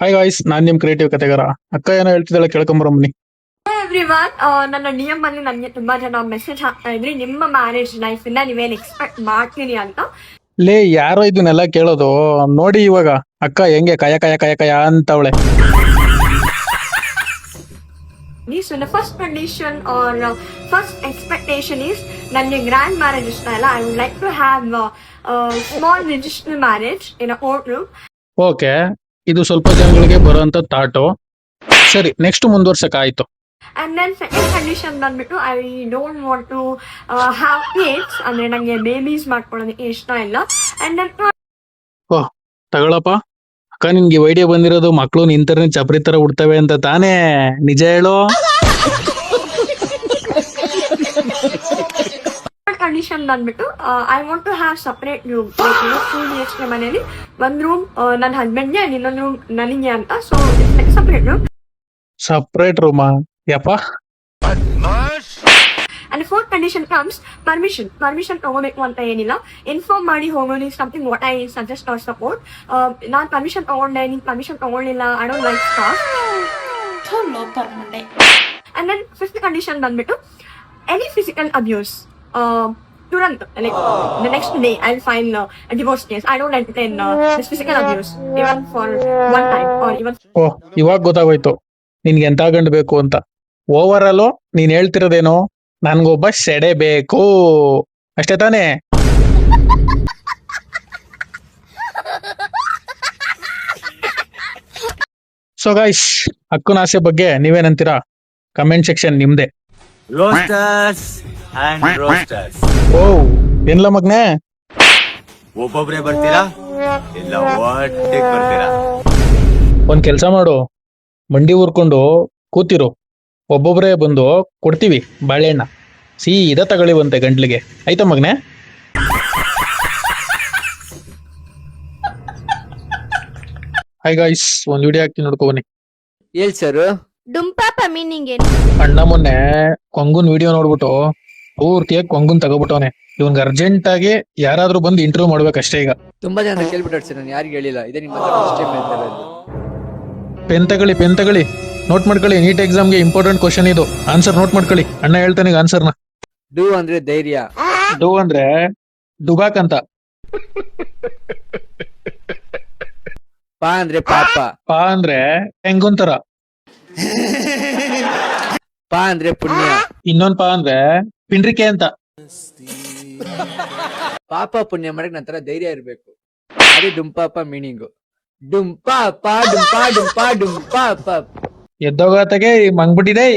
Hi guys, ನಾನ್ ನಿಮ್ creative ಕತೆಗಾರ. ಅಕ್ಕ ಏನೋ ಹೇಳ್ತಿದ್ದಾಳೆ, ಕೇಳ್ಕೊಂಬರಮ್ಮನಿ. ಎವ್ರಿವನ್, ನನ್ನ ನಿಯಮ್ ಅಲ್ಲಿ ನನಗೆ ತುಂಬಾ ಜನ ಮೆಸೇಜ್ ಹಾಕ್ತಾ ಇದ್ರಿ ನಿಮ್ಮ ಮ್ಯಾರೇಜ್ ಲೈಫ್ ಇಂದ ನೀವೇನ್ ಎಕ್ಸ್ಪೆಕ್ಟ್ ಮಾಡ್ತೀರಿ ಅಂತ. ಲೇ, ಯಾರೋ ಇದನ್ನೆಲ್ಲ ಕೇಳೋದು? ನೋಡಿ ಇವಾಗ ಅಕ್ಕ ಹೆಂಗೆ ಕಯ ಕಯ ಕಯ ಕಯ ಅಂತವಳೆ. So the first condition or first expectation is ನನಗೆ ಗ್ರ್ಯಾಂಡ್ ಮ್ಯಾರೇಜ್ ಇಷ್ಟ ಇಲ್ಲ. I would like to have small register marriage in a court room. Okay, ಇದು ಸ್ವಲ್ಪ ಜನಗಳಿಗೆ ಬರುವಂತ ಥಾಟು. ಸರಿ, ನೆಕ್ಸ್ಟ್ ಮುಂದುವರ್ಸಕ್ ಆಯ್ತು. And then second condition ಬಂದ್ಬಿಟ್ಟು I don't want to have kids, ಅಂದ್ರೆ ನಂಗೆ ಬೇಬೀಸ್ ಮಾಡ್ಕೊಳ್ಳೋದಕ್ಕೆ ಇಷ್ಟ ಇಲ್ಲ. ಅಂಡ್ ದೆನ್ ಓಹ್, ತಗೊಳಪ್ಪ ಅಕ್ಕ, ನಿನ್ಗೆ ಐಡಿಯಾ ಬಂದಿರೋದು ಮಕ್ಳು ನಿಂತರೇ ಚಪ್ರಿ ತರ ಉಡ್ತವೆ ಅಂತ ತಾನೇ? ನಿಜ ಹೇಳು. ಕಂಡೀಷನ್ ಬಂದ್ಬಿಟ್ಟು I want to have separate room. 2 BHK ಮನೆಯಲ್ಲಿ ಒಂದ್ ರೂಮ್ ನನ್ನ ಹಸ್ಬೆಂಡ್ಗೆ ಅಂಡ್ ಇನ್ನೊಂದು ರೂಮ್ ನನಗೆ ಅಂತ. So separate room. ಸಪ್ರೇಟ್ ರೂಮಾ? ಯಪ್ಪ. And fourth condition comes permission ತಗೋಬೇಕು ಅಂತ ಏನಿಲ್ಲ, ಇನ್ಫಾರ್ಮ್ ಮಾಡಿ ಹೋಗೋದು something what I suggest or support. ನಾನು ಪರ್ಮಿಷನ್ ತಗೊಂಡೆ, ನೀನ್ ಪರ್ಮಿಷನ್ ತಗೊಳ್ಳಿಲ್ಲ, I don't like staff. And then fifth condition ಬಂದ್ಬಿಟ್ಟು ಎನಿ ಫಿಸಿಕಲ್ ಅಬ್ಯೂಸ್ ತುರಂತ್, like the next day I'll file a divorce case. I don't entertain this physical abuse even for one time or even. ಓಹ್, ಇವಾಗ ಗೊತ್ತಾಗೋಯ್ತು ನಿನ್ಗೆ ಎಂತ ಗಂಡು ಬೇಕು ಅಂತ. Over all ನೀನ್ ಹೇಳ್ತಿರೋದೇನು, ನನ್ಗೊಬ್ಬ ಸೆಡೆ ಬೇಕು ಅಷ್ಟೇ ತಾನೇ? ಸೊ ಗೈಸ್, ಅಕ್ಕನ ಆಸೆ ಬಗ್ಗೆ ನೀವೇನಂತೀರಾ? ಕಮೆಂಟ್ ಸೆಕ್ಷನ್ ನಿಮ್ದೆ. Roasters and roasters. ಓ, ಏನ್ಲ ಮಗ್ನೆ, ಒಬ್ಬೊಬ್ರೆ ಬರ್ತೀರಾ ಇಲ್ಲ ಒಟ್ಟಿಗೆ ಬರ್ತೀರಾ? ಒಂದ್ ಕೆಲ್ಸ ಮಾಡು, ಮಂಡಿ ಊರ್ಕೊಂಡು ಕೂತಿರು, ಒಬ್ಬೊಬ್ರೆ ಬಂದು ಕೊಡ್ತೀವಿ ಬಾಳೆಹಣ್ಣ. ಸೀದಾ ತಗೊಳ್ಳಿವಂತೆ ಗಂಟ್ಲಿಗೆ, ಆಯ್ತಾ ಮಗ್ನೆ? ಹಾಯ್ ಗಾಯ್ಸ್, ಒಂದ್ ವಿಡಿಯೋ ಹಾಕ್ತೀನಿ, ನೋಡ್ಕೊ ಬನ್ನಿ. ಹೇಳ್ ಸರ್. ಡುಂಪಾಪ ಮೀನಿಂಗ್ ಏನು? ಅಣ್ಣ ಮೊನ್ನೆ ಕೊಂಗುನ್ ವಿಡಿಯೋ ನೋಡ್ಬಿಟ್ಟು ಪೂರ್ತಿಯಾಗಿ ಕೊಂಗುನ್ ತಗೋಬಿಟ್ಟವನೆ. ಇವನ್ಗೆ ಅರ್ಜೆಂಟ್ ಆಗಿ ಯಾರಾದ್ರೂ ಬಂದು ಇಂಟರ್ವ್ಯೂ ಮಾಡ್ಬೇಕಷ್ಟೇ ಈಗ. ತುಂಬಾ ಜನ ಕೇಳ್ಬಿಟ್ಟು ಸರ್, ನಾನು ಯಾರಿಗೂ ಹೇಳಿಲ್ಲ. ಇದೇ ನಿಮ್ಮ ಫಸ್ಟ್ ಟೈಮ್ ಹೇಳ್ತಾ ಇರೋದು. ಪೆನ್ ತಗೊಳ್ಳಿ, ನೋಟ್ ಮಾಡ್ಕೊಳ್ಳಿ. ನೀಟ್ ಎಕ್ಸಾಮ್ಗೆ ಇಂಪಾರ್ಟೆಂಟ್ ಕ್ವಶನ್ ಇದು. ಆನ್ಸರ್ ನೋಟ್ ಮಾಡ್ಕೊಳ್ಳಿ, ಅಣ್ಣ ಹೇಳ್ತಾನೆ ಈಗ ಆನ್ಸರ್ನ. ಡೂ ಅಂದ್ರೆ ಧೈರ್ಯ. ಡೂ ಅಂದ್ರೆ ಡುಗಾಕ್ ಅಂತ. ಪಾ ಅಂದ್ರೆ ಪಾಪ. ಪಾ ಅಂದ್ರೆ ಹೆಂಗುಂತರ. ಪಾ ಅಂದ್ರೆ ಪುಣ್ಯ. ಇನ್ನೊಂದ್ ಪಾ ಅಂದ್ರೆ ಪಿಂಡ್ರಿಕೆ ಅಂತ. ಪಾಪ ಪುಣ್ಯ ಮಾಡಕ್ ನಂತರ ಧೈರ್ಯ ಇರ್ಬೇಕು. ಅದೇ ಡುಂಪಾಪ ಮೀನಿಂಗು. ಡುಂಪಾಪ ಡುಂಪಾ ಡುಂಪಾ ಡುಂಪಾಪ. ಎದ್ದೋಗತ್ತಾಗೆ ಮಂಗ್ಬಿಟ್ಟಿದೆ.